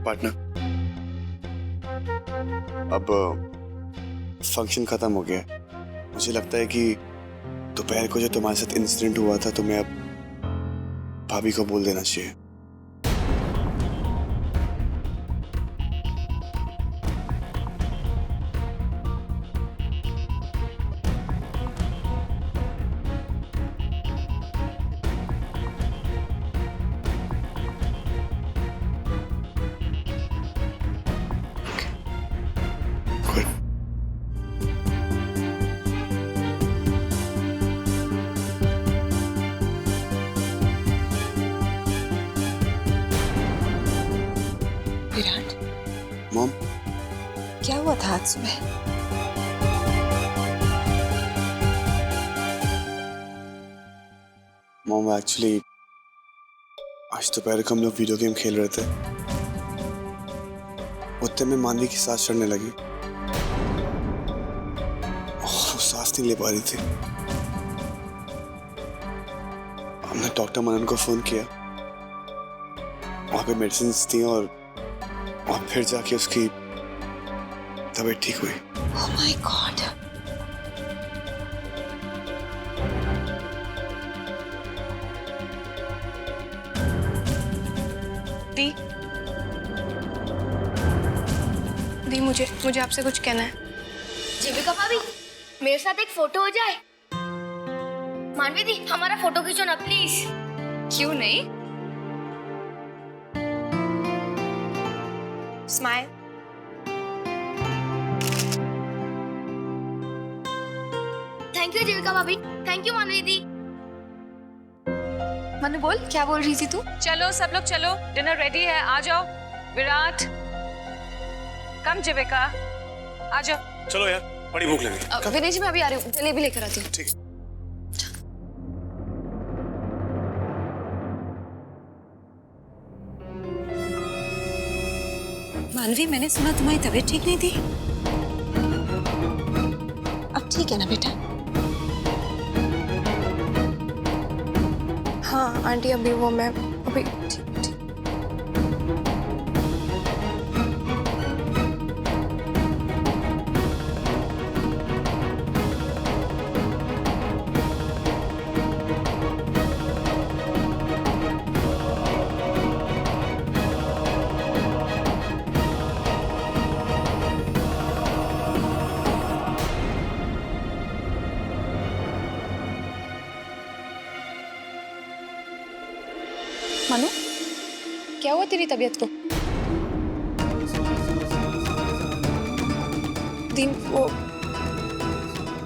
Partner, अब function खत्म हो गया। मुझे लगता है कि दोपहर को जो तुम्हारे साथ इंसिडेंट हुआ था, तुम्हें अब भाभी को बोल देना चाहिए। विराट, मॉम, क्या हुआ था आज सुबह? मॉम एक्चुअली आज दोपहर को हम लोग वीडियो गेम खेल रहे थे। उतने में मानवी की सांस चढ़ने लगी और वो सांस नहीं ले पा रही थी। हमने डॉक्टर मनन को फोन किया, वहां पे मेडिसिन दी और फिर जाके उसकी तबीयत ठीक हुई। Oh my God. दी, मुझे आपसे कुछ कहना है। जीविका भाभी, मेरे साथ एक फोटो हो जाए। मानवी दी, हमारा फोटो खींचो ना प्लीज। क्यों नहीं? स्माइल। थैंक यू जीविका भाभी, थैंक यू मानवी दी। मनु बोल, क्या बोल रही थी तू? चलो सब लोग चलो, डिनर रेडी है, आ जाओ। विराट, कम जीविका, आ जाओ। चलो यार, बड़ी भूख लगी। विनय जी, मैं अभी आ रही हूँ, जलेबी लेकर आती हूँ। ठीक है। मानवी, मैंने सुना तुम्हारी तबीयत ठीक नहीं थी। अब ठीक है ना बेटा? हाँ आंटी, अभी वो मैं अभी ठीक। मनु, क्या हुआ तेरी तबीयत को? दिन वो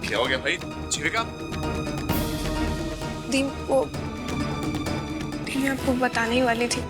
क्या हो गया भाई? जीविका, दिन वो दिन मैं आपको बताने ही वाली थी।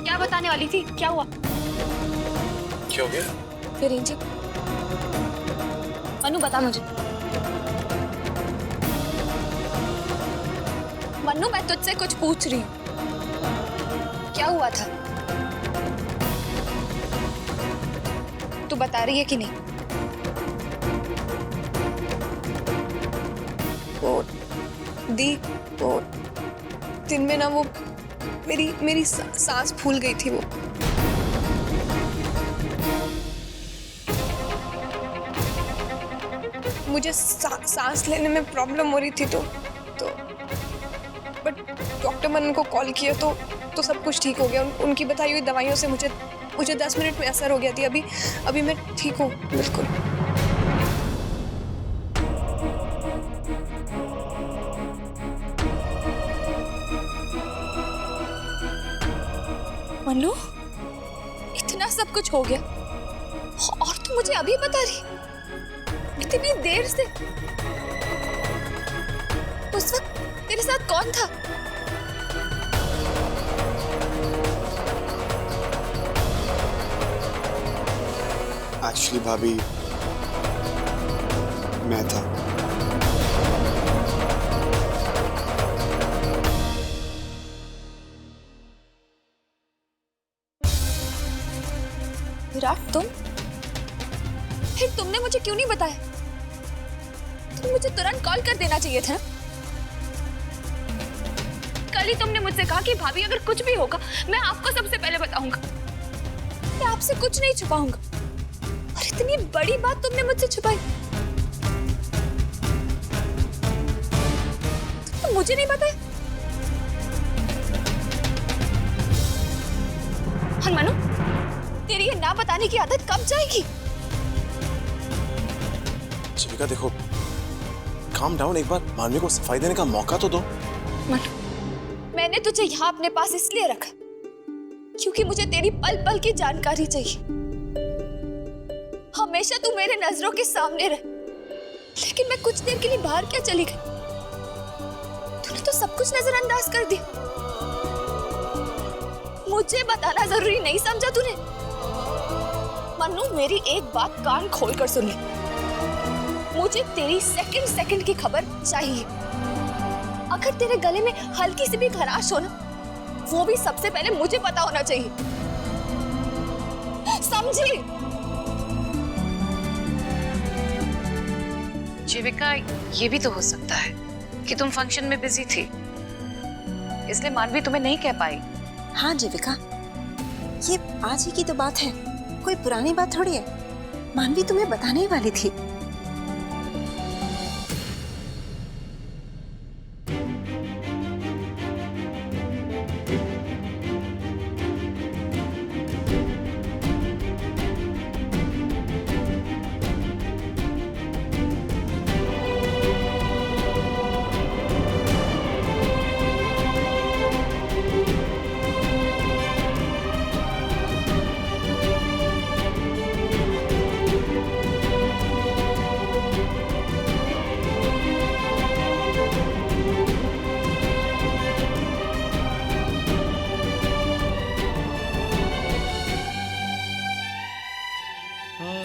क्या बताने वाली थी? क्या हुआ? क्या हो गया? फिर जी, मनु बता मुझे। मनु, मैं तुझसे कुछ पूछ रही हूँ, क्या हुआ था? तू बता रही है कि नहीं? वो दी, वो दिन में ना वो मेरी सांस फूल गई थी। वो मुझे सांस लेने में प्रॉब्लम हो रही थी, तो बट डॉक्टर मनन को कॉल किया तो सब कुछ ठीक हो गया। उनकी बताई हुई दवाइयों से मुझे 10 मिनट में असर हो गया थी। अभी मैं ठीक हूँ बिल्कुल। मनु, इतना सब कुछ हो गया और तू मुझे अभी बता रही? इतनी देर से? उस वक्त तेरे साथ कौन था? एक्चुअली भाभी, मैं था। विराट, फिर तुमने मुझे क्यों नहीं बताया? तुम मुझे तुरंत कॉल कर देना चाहिए था। कल ही तुमने मुझसे कहा कि भाभी अगर कुछ भी होगा मैं आपको सबसे पहले बताऊंगा। मैं आपसे कुछ नहीं छुपाऊंगा। और इतनी बड़ी बात तुमने मुझसे छुपाई तो मुझे नहीं बताया। मनु, तेरी ये ना बताने की आदत कब जाएगी? जीविका देखो, काम डाउन, एक बार मानवी को सफाई देने का मौका तो दो। मनु, मैंने तुझे यहाँ अपने पास इसलिए रखा क्योंकि मुझे तेरी पल पल की जानकारी चाहिए। हमेशा तू मेरे नजरों के सामने रहे, लेकिन मैं कुछ देर के लिए बाहर क्या चली गई? तूने तो सब कुछ नजरअंदाज कर दिया। मुझे बताना जरूरी नहीं समझा तूने? मन्नू, मेरी एक बात कान खोलकर सुन ले। मुझे तेरी सेकंड सेकंड की खबर चाहिए। अगर तेरे गले में हल्की सी भी खराश हो ना, वो भी सबसे पहले मुझे पता होना चाहिए। समझी? जीविका, ये भी तो हो सकता है कि तुम फंक्शन में बिजी थी, इसलिए मानवी तुम्हें नहीं कह पाई। हाँ जीविका, ये आज ही की तो बात है, कोई पुरानी बात थोड़ी है। मानवी तुम्हें बताने ही वाली थी।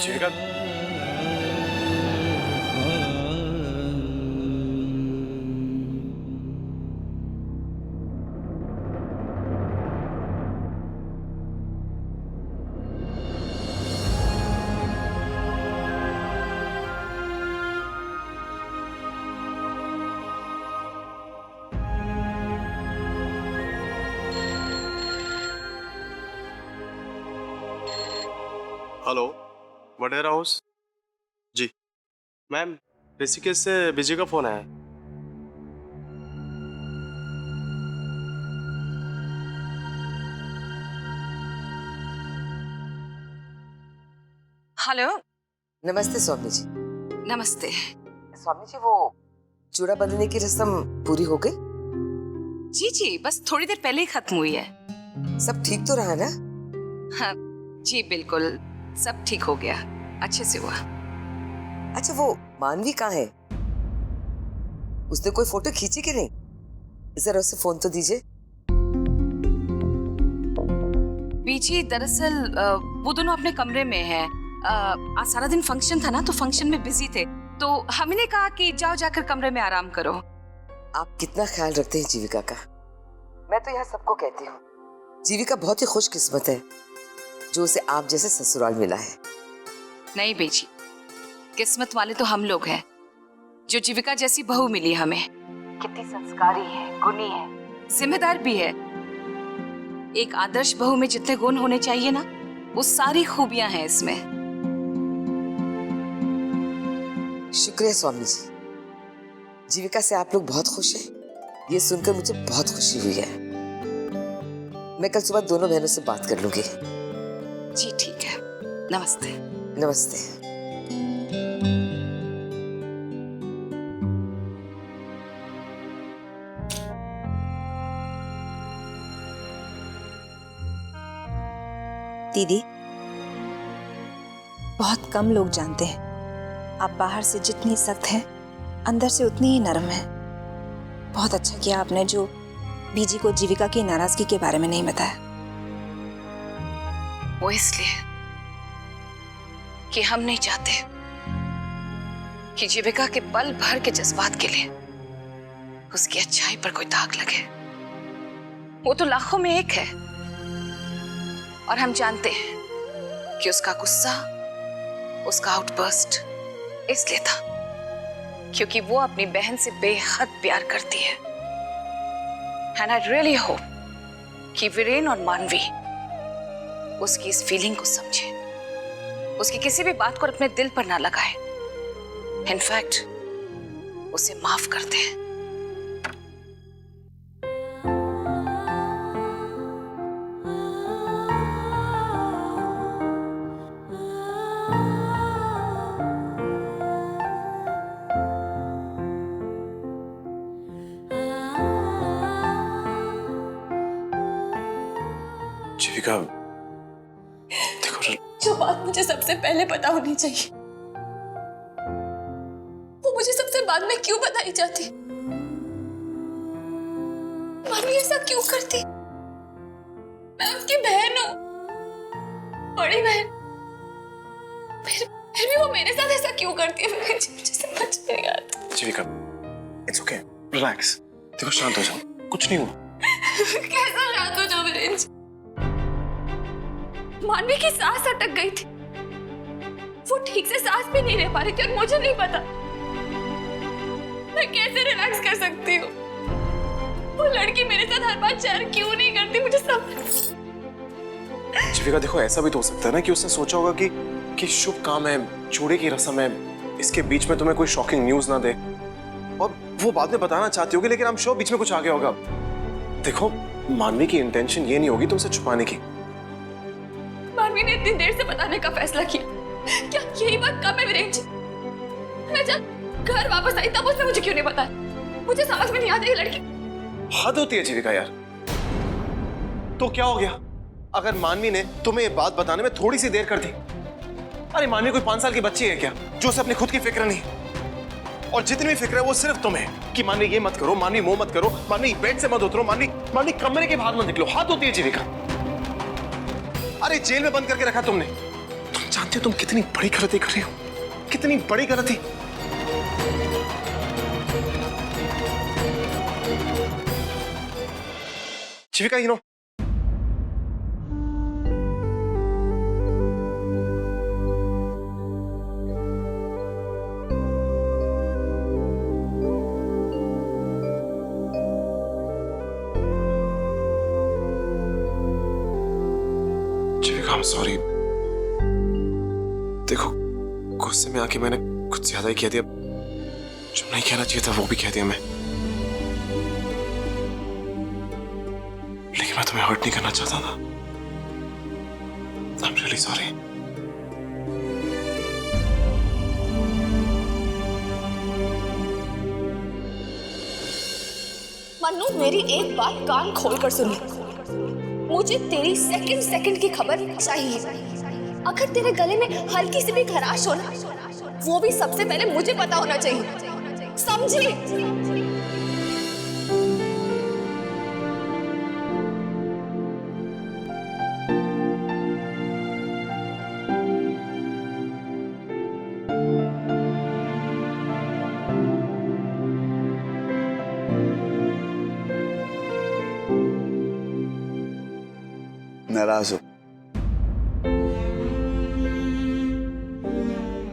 जीविका, हेलो, वडेरा हाउस जी। मैम, ऋषिकेश से विजय का फोन आया। हेलो। नमस्ते स्वामी जी। नमस्ते। स्वामी जी, वो चूड़ा बंधने की रस्म पूरी हो गई? जी जी, बस थोड़ी देर पहले ही खत्म हुई है। सब ठीक तो रहा ना? हाँ जी, बिल्कुल सब ठीक हो गया, अच्छे से हुआ। अच्छा, वो मानवी कहाँ है? उसने कोई फोटो खींची कि नहीं? जरा उसे फोन तो दीजिए। बीजी, दरअसल वो दोनों अपने कमरे में हैं। आज सारा दिन फंक्शन था ना, तो फंक्शन में बिजी थे, तो हमने कहा कि जाओ जाकर कमरे में आराम करो। आप कितना ख्याल रखते हैं जीविका का। मैं तो यहाँ सबको कहती हूँ, जीविका बहुत ही खुशकिस्मत है जो उसे आप जैसे ससुराल मिला है। नहीं बेजी, किस्मत वाले तो हम लोग हैं जो जीविका जैसी बहू मिली हमें। कितनी संस्कारी है, गुणी है, जिम्मेदार भी है। एक आदर्श बहू में जितने गुण होने चाहिए ना, वो सारी खूबियां हैं इसमें। शुक्रिया स्वामी जी। जीविका से आप लोग बहुत खुश हैं, ये सुनकर मुझे बहुत खुशी हुई है। मैं कल सुबह दोनों बहनों से बात कर लूंगी। जी ठीक है, नमस्ते। नमस्ते। दीदी, बहुत कम लोग जानते हैं आप बाहर से जितनी सख्त हैं, अंदर से उतनी ही नरम है। बहुत अच्छा किया आपने जो बीजी को जीविका की नाराजगी के बारे में नहीं बताया। वो इसलिए कि हम नहीं चाहते कि जीविका के पल भर के जज्बात के लिए उसकी अच्छाई पर कोई दाग लगे। वो तो लाखों में एक है, और हम जानते हैं कि उसका गुस्सा, उसका आउटबर्स्ट इसलिए था क्योंकि वो अपनी बहन से बेहद प्यार करती है। एंड आई रियली होप कि वीरेन और मानवी उसकी इस फीलिंग को समझे, उसकी किसी भी बात को अपने दिल पर ना लगाए, इनफैक्ट उसे माफ कर दे। जीविका देखो, जो बात मुझे सबसे पहले पता होनी चाहिए वो मुझे सबसे बाद में क्यों बताई जाती? मानवी ऐसा क्यों करती? मैं उसकी बहन हूं, बड़ी बहन, फिर भी वो मेरे साथ ऐसा क्यों करती है? मुझे समझ नहीं आता। जीविका इट्स ओके, रिलैक्स। देखो शांत हो जाओ, कुछ नहीं हुआ। कैसा शांत हो जाओ वीरेंद्र? मानवी की सांस अटक गई थी, वो ठीक से सांस भी नहीं ले पा रही थी और मुझे नहीं पता मैं कैसे रिलैक्स कर सकती हूँ। वो लड़की मेरे साथ हर बार शेयर क्यों नहीं करती, मुझे समझ। जीविका देखो, ऐसा भी तो हो सकता है ना कि उसने सोचा होगा कि शुभ काम है, जोड़े की रस्म है, इसके बीच में तुम्हें कोई शॉकिंग न्यूज ना दे, और वो बाद में बताना चाहती होगी, लेकिन हम श्योर बीच में कुछ आ गया होगा। देखो, मानवी की इंटेंशन ये नहीं होगी तुमसे छुपाने की। मानवी ने इतनी देर से बताने का फैसला किया, क्या यही बात कम है वीरेंद्र? मैं जब घर वापस आई तब उसने मुझे क्यों नहीं बताया? मुझे समझ में नहीं आता ये लड़की। हद होती है जीविका यार। तो क्या हो गया अगर मानवी ने तुम्हें ये बात बताने में थोड़ी सी देर कर दी? अरे मानवी कोई 5 साल की बच्ची है क्या जो उसे अपनी खुद की फिक्र नहीं? और जितनी भी फिक्र है वो सिर्फ तुम्हें कि मानवी ये मत करो, मानवी वो मत करो, मानवी बेड से मत उतरो, मानवी कमरे के बाहर मत निकलो। हद होती है जीविका। अरे जेल में बंद करके रखा तुमने। तुम जानते हो तुम कितनी बड़ी गलती कर रही हो, कितनी बड़ी गलती। जीविका, यू नो, I'm sorry. देखो, गुस्से में आके मैंने कुछ ज्यादा ही कह दिया। जो नहीं कहना चाहिए था वो भी कह दिया मैं। लेकिन मैं तुम्हें हर्ट नहीं करना चाहता था। I'm really sorry. मन्नू, मेरी एक बात कान खोलकर सुन ले। मुझे तेरी सेकंड सेकंड की खबर चाहिए। अगर तेरे गले में हल्की सी भी खराश हो ना, वो भी सबसे पहले मुझे पता होना चाहिए, समझी? नाराज हो,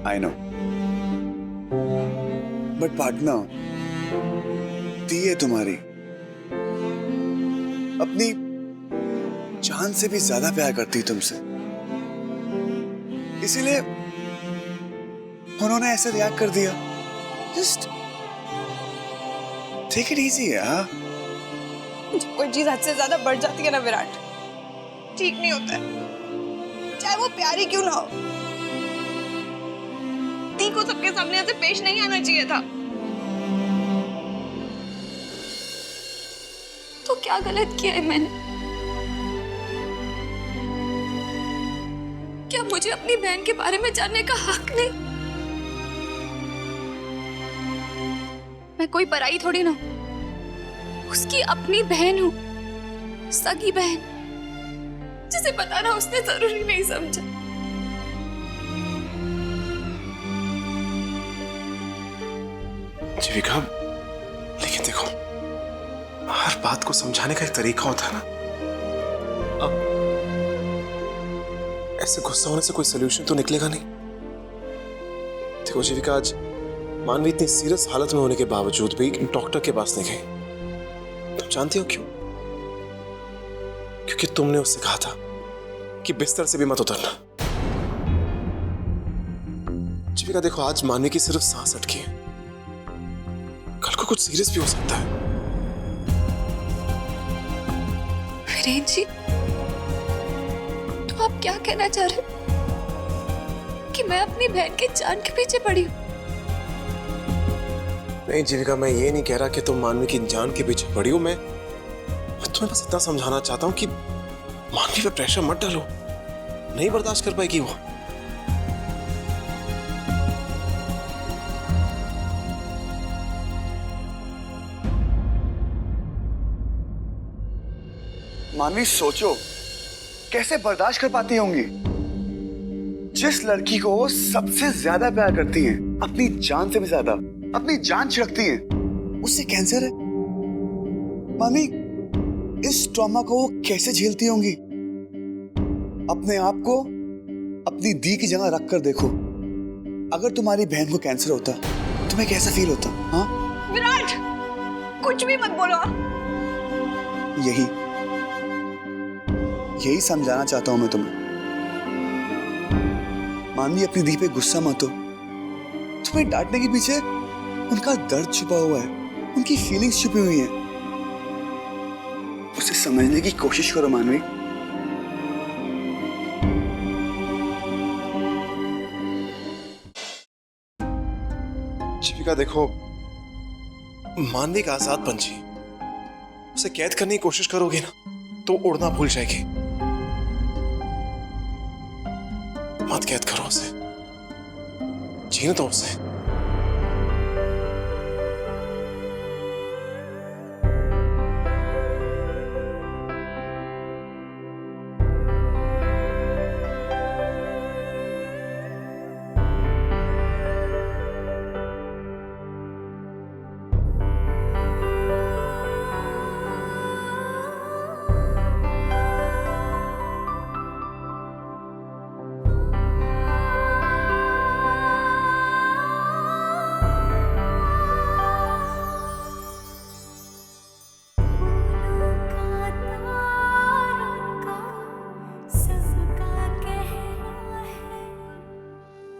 आई नो, बट पार्टनर दी है तुम्हारी, अपनी जान से भी ज्यादा प्यार करती तुमसे, इसीलिए उन्होंने ऐसा रिएक्ट कर दिया। जस्ट टेक इट इजी यार। कोई चीज हद से ज्यादा बढ़ जाती है ना विराट, ठीक नहीं होता है, चाहे वो प्यारी क्यों ना हो। दी को सबके सामने ऐसे पेश नहीं आना चाहिए था। तो क्या गलत किया है मैंने? क्या मुझे अपनी बहन के बारे में जानने का हक नहीं? मैं कोई पराई थोड़ी ना, उसकी अपनी बहन हूं, सगी बहन, जिसे बताना उसने जरूरी नहीं समझा। जीविका, लेकिन देखो, हर बात को समझाने का एक तरीका होता है ना। अब ऐसे गुस्सा होने से कोई सोल्यूशन तो निकलेगा नहीं। देखो जीविका, आज मानवी इतनी सीरियस हालत में होने के बावजूद भी डॉक्टर के पास नहीं गई, तो जानती हो क्यों? क्योंकि तुमने उससे कहा था कि बिस्तर से भी मत उतरना। जीविका देखो, आज मानवी की सिर्फ सांस अटकी है, कल को कुछ सीरियस भी हो सकता है। वीरेन जी, तो आप क्या कहना चाह रहे हो कि मैं अपनी बहन के जान के पीछे पड़ी हूँ? नहीं जीविका, मैं ये नहीं कह रहा कि तुम मानवी की जान के पीछे पड़ी हो। मैं तुम्हें बस इतना समझाना चाहता हूँ कि मानवी पे प्रेशर मत डालो, नहीं बर्दाश्त कर पाएगी वो। मानवी सोचो, कैसे बर्दाश्त कर पाती होंगी? जिस लड़की को वो सबसे ज्यादा प्यार करती हैं, अपनी जान से भी ज्यादा अपनी जान छिड़कती हैं, उससे कैंसर है। मानवी, इस ट्रॉमा को वो कैसे झेलती होंगी? अपने आप को अपनी दी की जगह रख कर देखो। अगर तुम्हारी बहन को कैंसर होता, तुम्हें कैसा फील होता? हाँ विराट, कुछ भी मत बोलो। यही समझाना चाहता हूं मैं तुम्हें। मानवी, अपनी दी पे गुस्सा मत हो। तुम्हें डांटने के पीछे उनका दर्द छुपा हुआ है, उनकी फीलिंग्स छुपी हुई हैं। उसे समझने की कोशिश करो मानवी। जीविका देखो, मानवी का आजाद पंछी, उसे कैद करने की कोशिश करोगे ना तो उड़ना भूल जाएगी। मत कैद करो उसे, जीने दो उसे।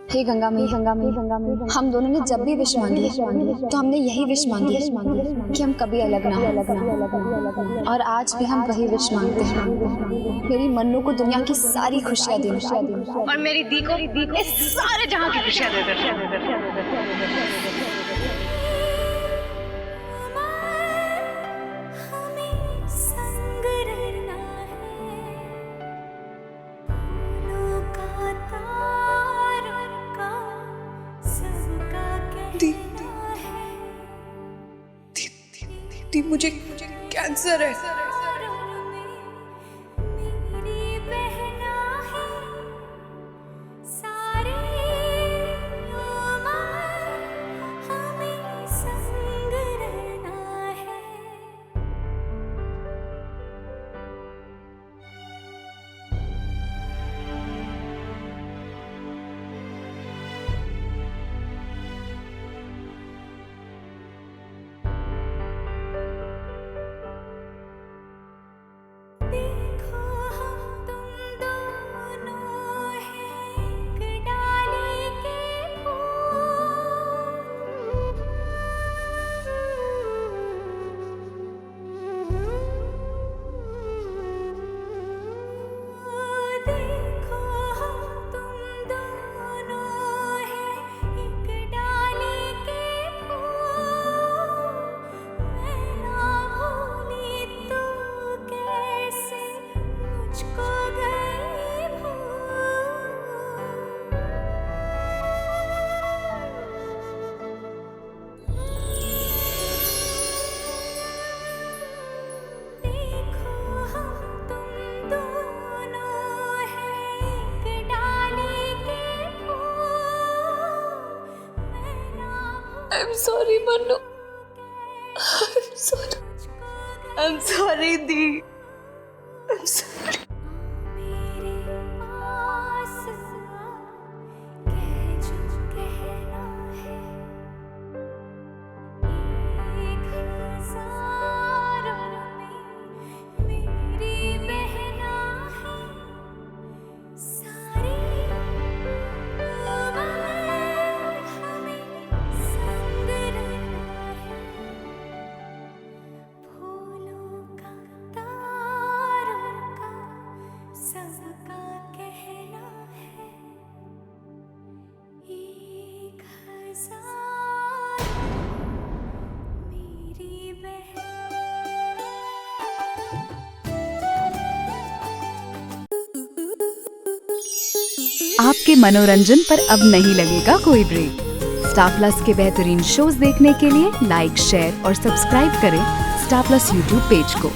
हे गंगा मैया, हम दोनों ने जब भी विश मांगी है तो हमने यही विश मांगी है कि हम कभी अलग ना हो। और आज भी हम वही विश मांगते हैं, मेरी मन्नू को दुनिया की सारी खुशियाँ दे और मेरी दी को इस सारे जहां की खुशियाँ दे दे। दी, मुझे कैंसर है। I'm sorry, Manu. I'm sorry, Dee. I'm sorry. आपके मनोरंजन पर अब नहीं लगेगा कोई ब्रेक। स्टार प्लस के बेहतरीन शोज देखने के लिए लाइक, शेयर और सब्सक्राइब करें स्टार प्लस यूट्यूब पेज को।